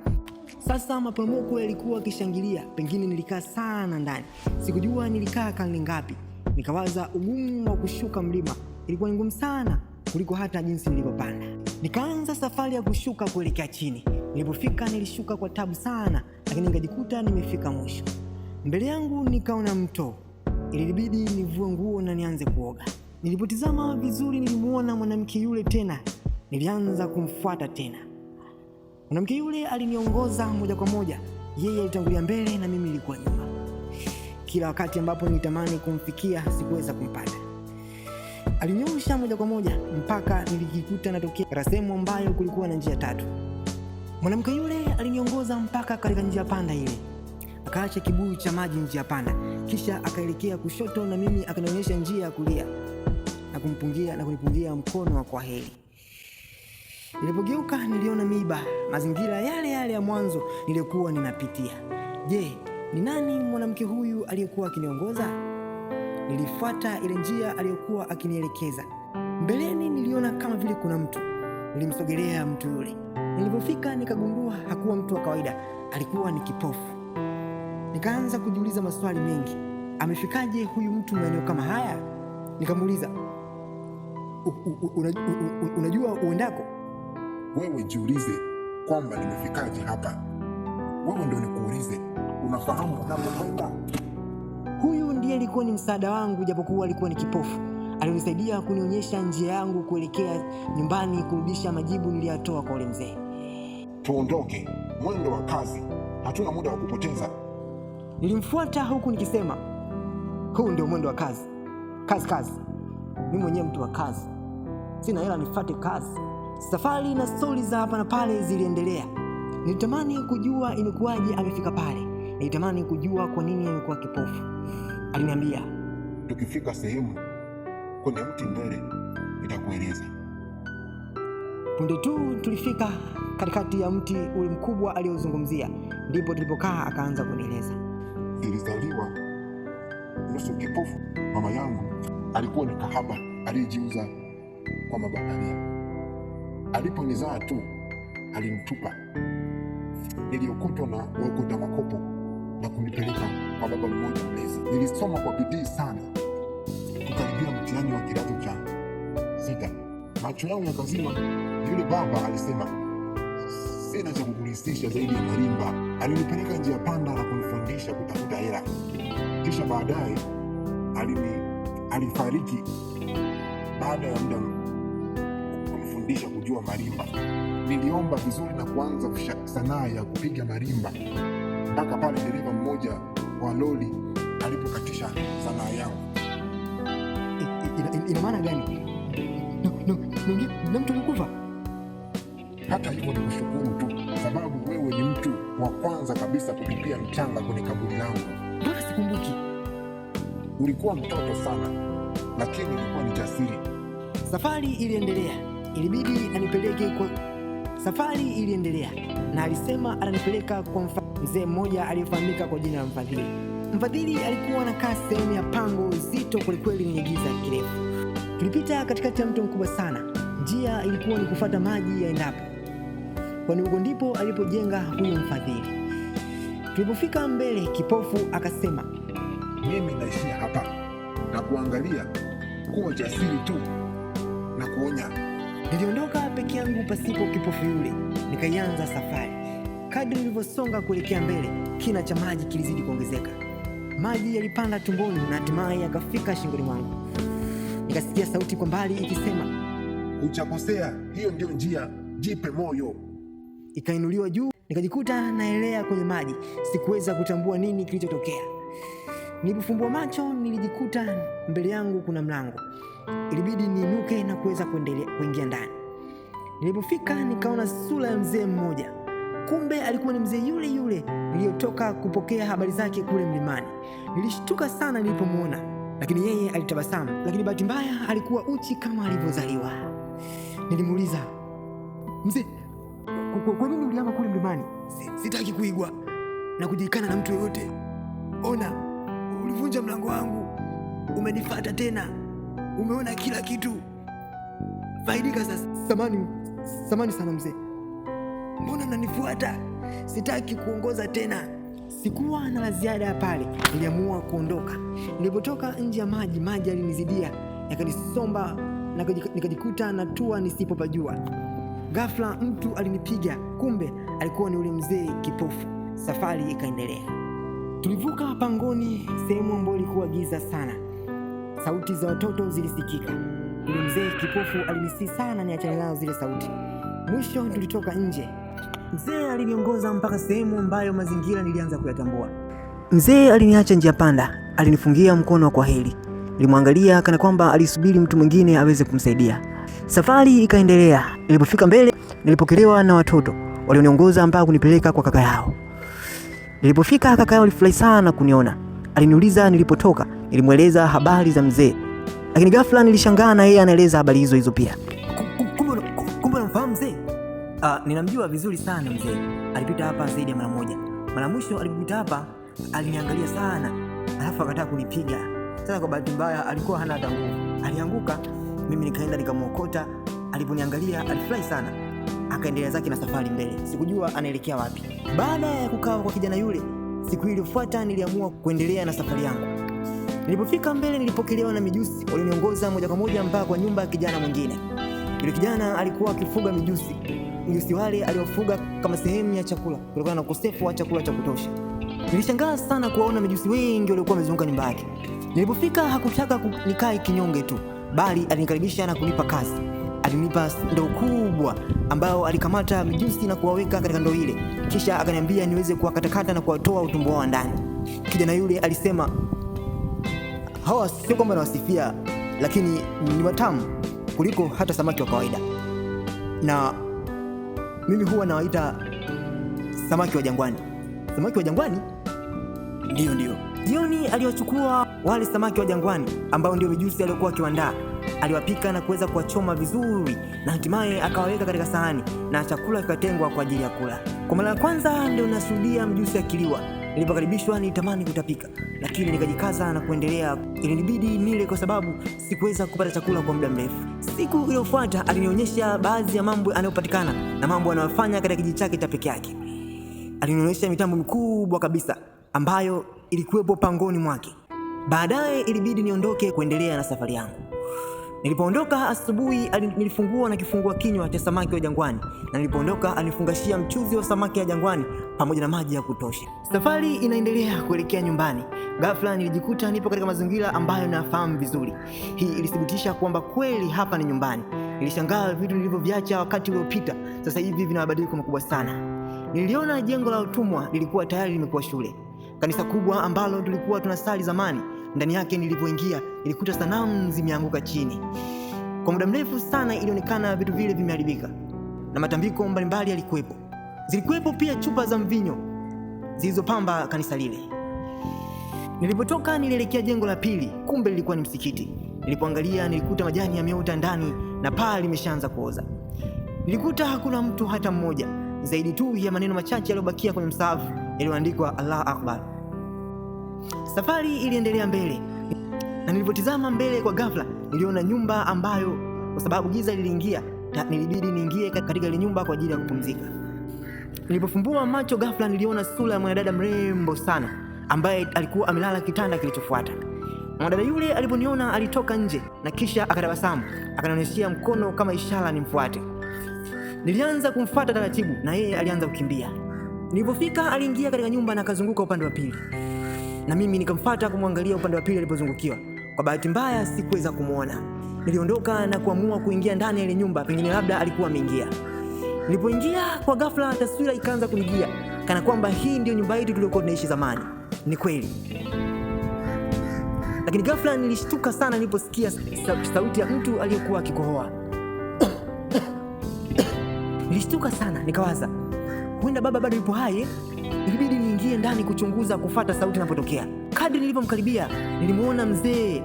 Sasa maporomoko yalikuwa kishangilia. Pengine nilikaa sana ndani. Sikujua nilikaa karne ngapi. Nikawaza ugumu wa kushuka mlima ilikuwa ngumu sana kuliko hata jinsi nilivyopanda. Nikaanza safari ya kushuka kuelekea chini. Nilipofika nilishuka kwa tabu sana, lakini nikajikuta nimefika mwisho. Mbele yangu nikaona mto. Ilibidi nivue nguo na nianze kuoga. Nilipotizama vizuri nilimuona mwanamke yule tena. Nilianza kumfuata tena. Mwanamke yule aliniongoza moja kwa moja. Yeye alitangulia mbele na mimi nilikuwa nyuma. Kila wakati ambapo nilitamani kumfikia sikuweza kumpata. Alinyosha moja kwa moja mpaka nilijikuta natokea katika sehemu ambayo kulikuwa na njia 3. Mwanamke yule aliniongoza mpaka katika njia panda ile. Akaacha kibuyu cha maji njia panda, kisha akaelekea kushoto na mimi akanionyesha njia ya kulia na kunipungia mkono wa kwaheri. Nilipogeuka niliona miiba, mazingira yale yale ya mwanzo nilikuwa ninapitia. Je, ni nani mwanamke huyu aliyekuwa akiniongoza? Nilifuata ile njia aliyokuwa akinielekeza. Mbeleni niliona kama vile kuna mtu. Nilimsogelea mtu yule. Nilipofika nikagundua hakuwa mtu wa kawaida, alikuwa ni kipofu. Nikaanza kujiuliza maswali mengi. Amefikaje huyu mtu maeneo kama haya? Nikamuuliza, unajua uendako? Wewe jiulize kwamba nimefikaje hapa. Wewe ndio nikuulize, unafahamu unapokwenda? Huyu ndiye alikuwa ni msaada wangu, japokuwa alikuwa ni kipofu. Alinisaidia kunionyesha njia yangu kuelekea nyumbani, kurudisha majibu niliyotoa kwa ule mzee. Tuondoke, mwendo wa kazi, hatuna muda wa kupoteza. Nilimfuata huku nikisema, huu ndio mwendo wa kazi. Kazi. Mimi mwenyewe mtu wa kazi. Sina hela nifuate kazi. Safari na stori za hapa na pale ziliendelea. Nilitamani kujua imekuwaje amefika pale. Nilitamani kujua kwa nini amekuwa kipofu. Aliniambia, tukifika sehemu kwenye mti mbele nitakueleza. Punde tu tulifika katikati ya mti ule mkubwa aliozungumzia. Ndipo tulipokaa akaanza kunieleza. Nilizaliwa nusu kipofu. Mama yangu alikuwa ni kahaba aliyejiuza kwa mabaharia. Aliponizaa tu alinitupa. Niliokotwa na waokota makopo na kunipeleka kwa baba mmoja mlezi. Nilisoma kwa bidii sana kukaribia mtihani wa kidato cha 6. Macho yangu yakazima. Yule baba alisema, sina cha kukulisisha zaidi ya marimba. Alinipeleka njia panda na kunifundisha kutafuta hela. Kisha baadaye alifariki baada ya muda kunifundisha kujua marimba. Niliomba vizuri na kuanza sanaa ya kupiga marimba mpaka pale dereva mmoja wa lori alipokatisha sanaa yangu. Ina maana gani? Na mtu alikufa? Hata hivyo ni kushukuru tu, sababu wewe ni mtu wa kwanza kabisa kutupia mchanga kwenye kaburi langu. Mbona sikumbuki? Ulikuwa mtoto sana, lakini ulikuwa ni jasiri. Safari iliendelea. Ilibidi anipeleke kwa safari iliendelea na alisema atanipeleka kwa mzee mmoja aliyefahamika kwa jina la Mfadhili. Mfadhili alikuwa anakaa sehemu ya pango zito kwelikweli lenye giza kirefu. Tulipita katikati ya mto mkubwa sana. Njia ilikuwa ni kufuata maji yaendapo, kwani huko ndipo alipojenga huyo Mfadhili. Tulipofika mbele, kipofu akasema, mimi naishia hapa na kuangalia, kuwa jasiri tu na kuonya. Niliondoka peke yangu pasipo kipofu yule, nikaianza safari. Kadri nilivyosonga kuelekea mbele, kina cha maji kilizidi kuongezeka. Maji yalipanda tumboni na hatimaye yakafika shingoni mwangu. Nikasikia sauti kwa mbali ikisema, hujakosea, hiyo ndio njia, jipe moyo. Ikainuliwa juu, nikajikuta naelea kwenye maji. Sikuweza kutambua nini kilichotokea. Nilipofumbua macho nilijikuta mbele yangu kuna mlango. Ilibidi niinuke na kuweza kuingia ndani. Nilipofika nikaona sura ya mzee mmoja. Kumbe alikuwa ni mzee yule yule niliyotoka kupokea habari zake kule mlimani. Nilishtuka sana nilipomwona, lakini yeye alitabasamu. Lakini bahati mbaya alikuwa uchi kama alivyozaliwa. Nilimuuliza, mzee, kwa nini ulihama kule mlimani? Sitaki kuigwa na kujulikana na mtu yoyote. Ona, ulivunja mlango wangu, umenifuata tena, umeona kila kitu. Faidika sasa. Samani sana mzee, mbona unanifuata? Sitaki kuongoza tena. Sikuwa na la ziada pale, niliamua kuondoka. Nilipotoka nje ya maji yalinizidia, yakanisomba na nikajikuta natua nisipopajua. Ghafla mtu alinipiga, kumbe alikuwa ni yule mzee kipofu. Safari ikaendelea. Tulivuka pangoni, sehemu ambayo ilikuwa giza sana. Sauti za watoto zilisikika. Yule mzee kipofu alinisihi sana niachane nazo zile sauti. Mwisho tulitoka nje. Mzee aliniongoza mpaka sehemu ambayo mazingira nilianza kuyatambua. Mzee aliniacha njia panda, alinifungia mkono kwa heri. Nilimwangalia kana kwamba alisubiri mtu mwingine aweze kumsaidia. Safari ikaendelea. Nilipofika mbele, nilipokelewa na watoto walioniongoza mpaka kunipeleka kwa kaka yao. Nilipofika, kaka yao alifurahi sana kuniona. Aliniuliza nilipotoka, nilimweleza habari za mzee. Lakini ghafla nilishangaa na yeye anaeleza habari hizo pia. Kumbe unamfahamu mzee? Ninamjua vizuri sana mzee. Alipita hapa zaidi ya mara moja. Mara mwisho alipopita hapa aliniangalia sana, alafu akataka kunipiga. Sasa kwa bahati mbaya alikuwa hana hata nguvu. Alianguka, mimi nikaenda nikamwokota. Aliponiangalia alifurahi sana, akaendelea zake na safari mbele. Sikujua anaelekea wapi. Baada ya kukaa kwa kijana yule, siku iliyofuata niliamua kuendelea na safari yangu. Nilipofika mbele nilipokelewa na mijusi walioniongoza moja kwa moja mpaka kwa nyumba ya kijana mwingine. Yule kijana alikuwa akifuga mijusi. Mijusi wale aliofuga kama sehemu ya chakula kutokana na ukosefu wa chakula cha kutosha. Nilishangaa sana kuwaona mijusi wengi waliokuwa wamezunguka nyumba yake. Nilipofika hakutaka nikae kinyonge tu, bali alinikaribisha na kunipa kazi. Alinipa ndoo kubwa ambayo alikamata mijusi na kuwaweka katika ndoo ile. Kisha akaniambia niweze kuwakatakata na kuwatoa utumbo wao ndani. Kijana yule alisema, hawa sio kwamba nawasifia, lakini ni watamu kuliko hata samaki wa kawaida. Na mimi huwa nawaita samaki wa jangwani. Samaki wa jangwani? Ndio. Jioni aliwachukua wale samaki wa jangwani ambao ndio mijusi aliyokuwa akiwaandaa. Aliwapika na kuweza kuwachoma vizuri na hatimaye akawaweka katika sahani na chakula kikatengwa kwa ajili ya kula. Kwa mara ya kwanza ndio nashuhudia mjusi akiliwa. Nilipokaribishwa nilitamani kutapika, lakini nikajikaza na kuendelea. Ilinibidi nile kwa sababu sikuweza kupata chakula kwa muda mrefu. Siku iliyofuata alinionyesha baadhi ya mambo yanayopatikana na mambo anayofanya katika kijiji chake cha peke yake. Alinionyesha mitambo mikubwa kabisa ambayo ilikuwepo pangoni mwake. Baadaye ilibidi niondoke kuendelea na safari yangu. Nilipoondoka asubuhi nilifungua na kifungua kinywa cha samaki wa jangwani, na nilipoondoka alifungashia mchuzi wa samaki ya jangwani pamoja na maji ya kutosha. Safari inaendelea kuelekea nyumbani. Ghafla nilijikuta nipo katika mazingira ambayo nafahamu vizuri. Hii ilithibitisha kwamba kweli hapa ni nyumbani. Nilishangaa vitu nilivyoviacha wakati uliopita sasa hivi vina mabadiliko makubwa sana. Niliona jengo la utumwa lilikuwa tayari limekuwa shule. Kanisa kubwa ambalo tulikuwa tunasali zamani, ndani yake nilipoingia nilikuta sanamu zimeanguka chini. Kwa muda mrefu sana ilionekana vitu vile vimeharibika na matambiko mbalimbali yalikuwepo. Zilikuwepo pia chupa za mvinyo zilizopamba kanisa lile. Nilipotoka nilielekea jengo la pili, kumbe lilikuwa ni msikiti. Nilipoangalia nilikuta majani yameota ndani na paa limeshaanza kuoza. Nilikuta hakuna mtu hata mmoja, zaidi tu ya maneno machache yaliyobakia kwenye msahafu yaliyoandikwa Allahu Akbar. Safari iliendelea mbele, na nilipotizama mbele kwa ghafla niliona nyumba ambayo kwa sababu giza liliingia nilibidi niingie katika ile nyumba kwa ajili ya kupumzika. Nilipofumbua macho ghafla niliona sura ya mwanadada mrembo sana ambaye alikuwa amelala kitanda kilichofuata. Mwanadada yule aliponiona alitoka nje na kisha akatabasamu, akanionyeshia mkono kama ishara nimfuate. Nilianza kumfuata taratibu na yeye alianza kukimbia. Nilipofika aliingia katika nyumba na akazunguka upande wa pili. na mimi nikamfuata kumwangalia upande wa pili alipozungukiwa. Kwa bahati mbaya sikuweza kumwona. Niliondoka na kuamua kuingia ndani ya ile nyumba, pengine labda alikuwa ameingia. Nilipoingia kwa ghafla, taswira ikaanza kunijia kana kwamba hii ndio nyumba yetu tuliyokuwa tunaishi zamani. Ni kweli, lakini ghafla nilishtuka sana niliposikia sauti ya mtu aliyekuwa akikohoa. Nilishtuka sana, nikawaza huenda baba bado yupo hai. Ilibidi niingie ndani kuchunguza, kufuata sauti inapotokea. Kadri nilipomkaribia nilimuona mzee.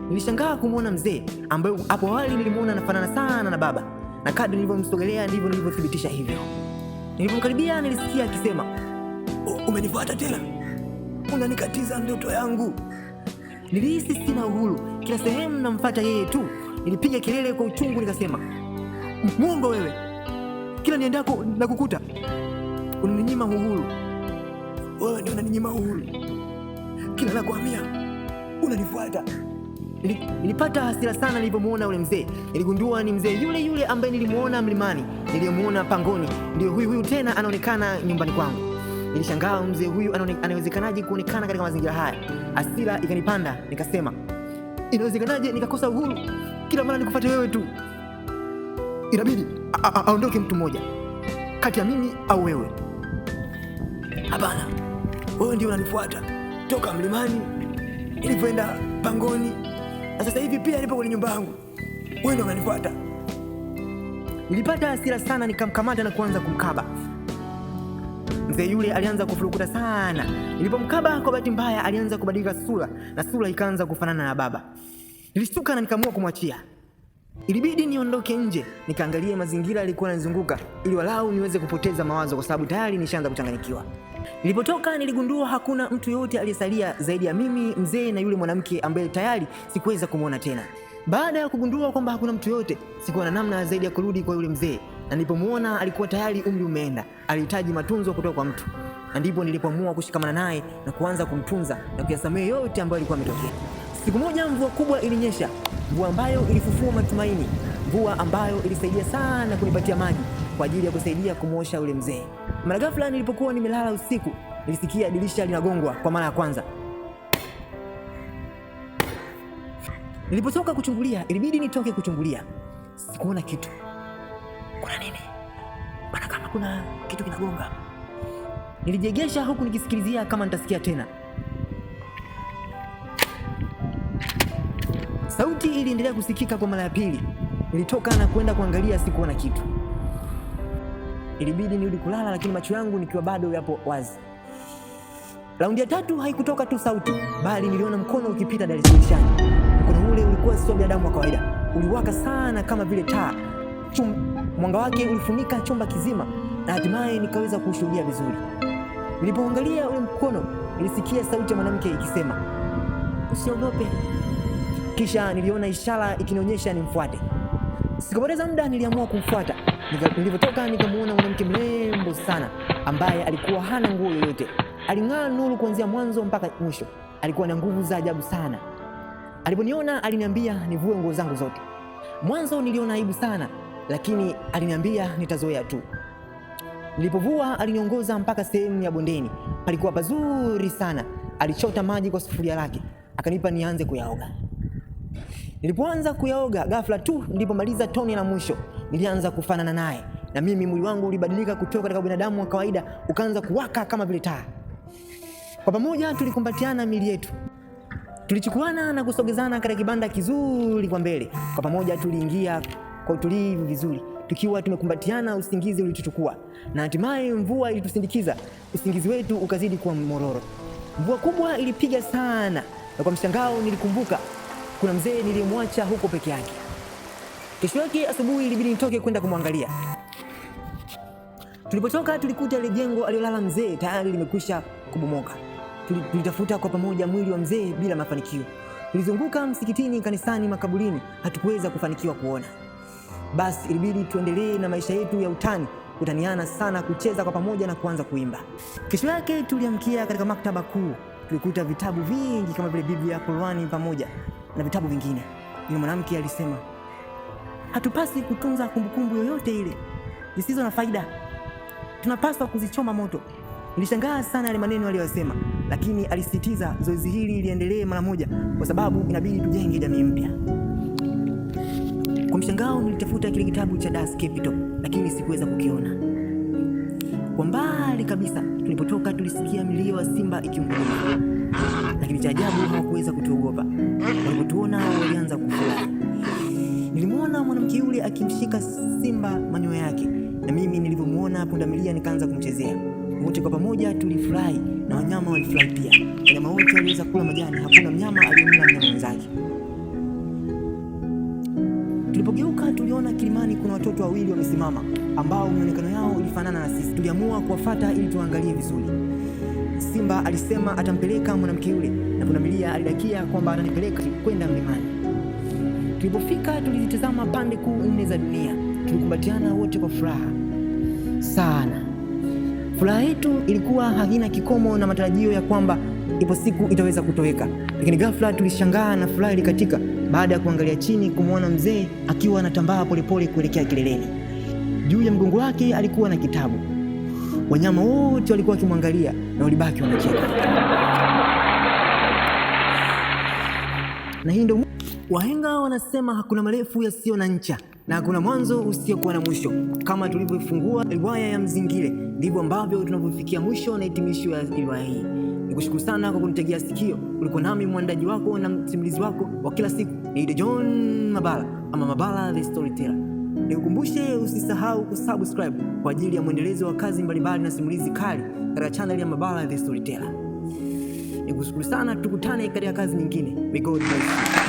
Nilishangaa kumuona mzee ambaye hapo awali nilimuona anafanana sana na baba, na kadri nilivyomsogelea ndivyo nilivyothibitisha hivyo. Nilipomkaribia nilisikia akisema, umenifuata tena? Unanikatiza ndoto yangu. Nilihisi sina uhuru, kila sehemu namfuata yeye tu. Nilipiga kelele kwa uchungu nikasema, Mungu wewe, kila niendako nakukuta unaninyima uhuru. Wewe ndio unaninyima uhuru, kila nakuhamia unanifuata. Nilipata hasira sana nilipomuona ule mzee. Niligundua ni mzee yule yule ambaye nilimuona mlimani, niliyemuona pangoni, ndio huyu tena anaonekana nyumbani kwangu. Nilishangaa mzee huyu anawezekanaje kuonekana katika mazingira haya. Hasira ikanipanda, nikasema, inawezekanaje nikakosa uhuru? Kila mara nikufuate wewe tu. Inabidi aondoke mtu mmoja kati ya mimi au wewe. Hapana, wewe ndio unanifuata toka mlimani nilipoenda pangoni, na sasa hivi pia nipo kwenye nyumba yangu. Wewe ndio unanifuata. Nilipata hasira sana, nikamkamata na kuanza kumkaba. Mzee yule alianza kufurukuta sana. Nilipomkaba kwa bahati mbaya alianza kubadilika sura, na sura ikaanza kufanana na baba. Nilishtuka na nikaamua kumwachia. Ilibidi niondoke nje nikaangalia mazingira yalikuwa yananizunguka ili walau niweze kupoteza mawazo, kwa sababu tayari nishaanza kuchanganyikiwa. Nilipotoka niligundua hakuna mtu yote aliyesalia zaidi ya mimi, mzee na yule mwanamke ambaye tayari sikuweza kumwona tena. Baada ya kugundua kwamba hakuna mtu yote, sikuwa na namna zaidi ya kurudi kwa yule mzee, na nilipomuona alikuwa tayari umri umeenda, alihitaji matunzo kutoka kwa mtu. Na ndipo nilipoamua kushikamana naye na kuanza kumtunza na kuyasamehe yote ambayo alikuwa ametokea. Siku moja mvua kubwa ilinyesha, mvua ambayo ilifufua matumaini, mvua ambayo ilisaidia sana kunipatia maji kwa ajili ya kusaidia kumuosha yule mzee. Mara ghafla nilipokuwa nimelala usiku, nilisikia dirisha linagongwa kwa mara ya kwanza. Nilipotoka kuchungulia, ilibidi nitoke kuchungulia. Sikuona kitu. Kuna nini? Bana, kama kuna kitu kinagonga. Nilijiegesha huku nikisikilizia kama nitasikia tena. Sauti iliendelea kusikika kwa mara ya pili. Nilitoka na kwenda kuangalia, sikuona kitu. Ilibidi nirudi kulala, lakini macho yangu nikiwa bado yapo wazi. Raundi ya tatu haikutoka tu sauti, bali niliona mkono ukipita dirishani. Mkono ule ulikuwa sio binadamu wa kawaida, uliwaka sana kama vile taa. Mwanga wake ulifunika chumba kizima, na hatimaye nikaweza kushuhudia vizuri. Nilipoangalia ule mkono, nilisikia sauti ya mwanamke ikisema, usiogope. Kisha niliona ishara ikinionyesha nimfuate. Sikupoteza muda, niliamua kumfuata. Nilipotoka nikamuona mwanamke mrembo sana ambaye alikuwa hana nguo yoyote. Aling'aa nuru kuanzia mwanzo mpaka mwisho. Alikuwa na nguvu za ajabu sana. Aliponiona aliniambia nivue nguo zangu zote. Mwanzo niliona aibu sana, lakini aliniambia nitazoea tu. Nilipovua aliniongoza mpaka sehemu ya bondeni. Palikuwa pazuri sana. Alichota maji kwa sufuria lake, akanipa nianze kuyaoga. Nilipoanza kuyaoga, ghafla tu nilipomaliza tone la mwisho, nilianza kufanana naye, na mimi mwili wangu ulibadilika kutoka katika binadamu wa kawaida ukaanza kuwaka kama vile taa. Kwa pamoja tulikumbatiana miili yetu. Tulichukuana na kusogezana katika kibanda kizuri kwa mbele. Kwa pamoja tuliingia kwa utulivu vizuri, tukiwa tumekumbatiana. Usingizi ulituchukua na hatimaye mvua ilitusindikiza. Usingizi wetu ukazidi kuwa mororo. Mvua kubwa ilipiga sana, na kwa mshangao nilikumbuka kuna mzee niliyemwacha huko peke yake. Kesho yake asubuhi ilibidi nitoke kwenda kumwangalia. Tulipotoka tulikuta ile jengo alilolala mzee tayari limekwisha kubomoka. Tulitafuta kwa pamoja mwili wa mzee bila mafanikio. Tulizunguka msikitini, kanisani, makaburini, hatukuweza kufanikiwa kuona. Basi ilibidi tuendelee na maisha yetu ya utani, kutaniana sana, kucheza kwa pamoja na kuanza kuimba. Kesho yake tuliamkia katika maktaba kuu. Tulikuta vitabu vingi kama vile Biblia, Qur'ani pamoja na vitabu vingine. Yule mwanamke alisema, hatupasi kutunza kumbukumbu yoyote ile zisizo na faida. Tunapaswa kuzichoma moto. Nilishangaa sana yale maneno aliyosema. lakini alisisitiza zoezi hili liendelee mara moja kwa sababu inabidi tujenge jamii mpya. Kwa mshangao nilitafuta kile kitabu cha Das Kapital lakini sikuweza kukiona. Kwa mbali kabisa tulipotoka tulisikia milio wa simba ikiunguruma, lakini cha ajabu hawakuweza kutuogopa. Walipotuona walianza kufurahi. Nilimwona mwanamke yule akimshika simba manyoya yake, na mimi nilivyomuona pundamilia nikaanza kumchezea. Wote kwa pamoja tulifurahi na wanyama walifurahi pia. Wanyama wote waliweza kula majani, hakuna mnyama aliyemla mnyama mwenzake. Tulipogeuka tuliona kilimani kuna watoto wawili wamesimama ambao mionekano yao ilifanana na sisi. Tuliamua kuwafuata ili tuangalie vizuri. Simba alisema atampeleka mwanamke yule na pundamilia alidakia kwamba atanipeleka kwenda mlimani. Tulipofika tulizitazama pande kuu 4 za dunia. Tulikumbatiana wote kwa furaha sana. Furaha yetu ilikuwa havina kikomo na matarajio ya kwamba ipo siku itaweza kutoweka. Lakini ghafla tulishangaa na furaha ilikatika baada ya kuangalia chini kumwona mzee akiwa anatambaa polepole kuelekea kileleni. Juu ya mgongo wake alikuwa na kitabu. Wanyama wote walikuwa wakimwangalia na walibaki wanacheka. Na hii ndio wahenga wanasema hakuna marefu yasiyo na ncha na hakuna mwanzo usiokuwa na mwisho. Kama tulivyofungua riwaya ya Mzingile, ndivyo ambavyo tunavyofikia mwisho na hitimisho ya riwaya hii. Nikushukuru sana kwa kunitegea sikio. Ulikuwa nami mwandaji wako na msimulizi wako wa kila siku, ni John Mabala ama Mabala the Storyteller. Nikukumbushe usisahau kusubscribe kwa ajili ya mwendelezo wa kazi mbalimbali na simulizi kali katika channel ya Mabala the Storyteller. Nikushukuru sana, tukutane katika kazi nyingine. May God bless you.